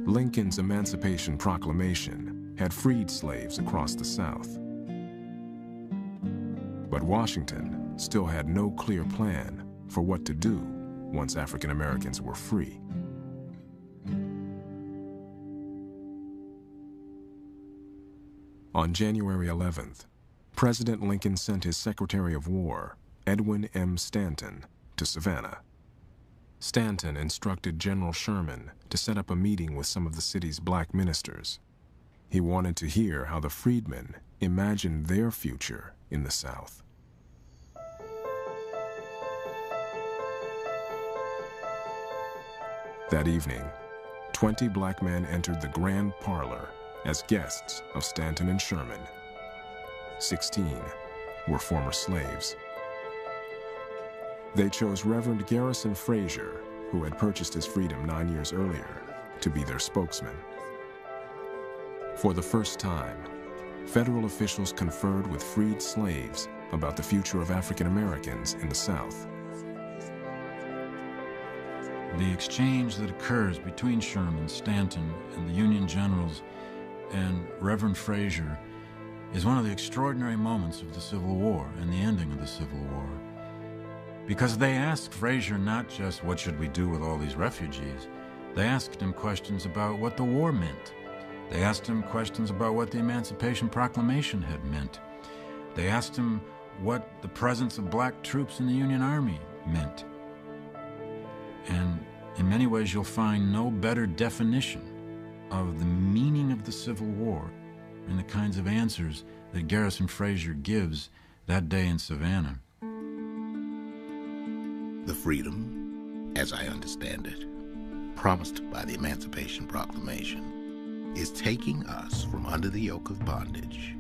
Lincoln's Emancipation Proclamation had freed slaves across the South. But Washington still had no clear plan for what to do once African Americans were free. On January 11th, President Lincoln sent his Secretary of War, Edwin M. Stanton, to Savannah. Stanton instructed General Sherman to set up a meeting with some of the city's black ministers. He wanted to hear how the freedmen imagined their future in the South. That evening, 20 black men entered the grand parlor as guests of Stanton and Sherman. 16 were former slaves. They chose Reverend Garrison Frazier, who had purchased his freedom 9 years earlier, to be their spokesman. For the first time, federal officials conferred with freed slaves about the future of African Americans in the South. The exchange that occurs between Sherman, Stanton, and the Union generals and Reverend Frazier is one of the extraordinary moments of the Civil War and the ending of the Civil War. Because they asked Frazier not just what should we do with all these refugees, they asked him questions about what the war meant. They asked him questions about what the Emancipation Proclamation had meant. They asked him what the presence of black troops in the Union Army meant. And in many ways, you'll find no better definition of the meaning of the Civil War in the kinds of answers that Garrison Frazier gives that day in Savannah. The freedom, as I understand it, promised by the Emancipation Proclamation, is taking us from under the yoke of bondage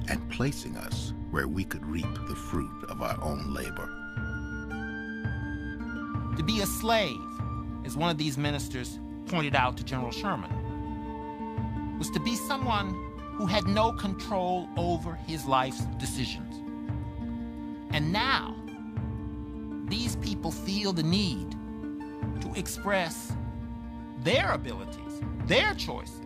and placing us where we could reap the fruit of our own labor. To be a slave, as one of these ministers pointed out to General Sherman, was to be someone who had no control over his life's decisions. And now, these people feel the need to express their abilities, their choices,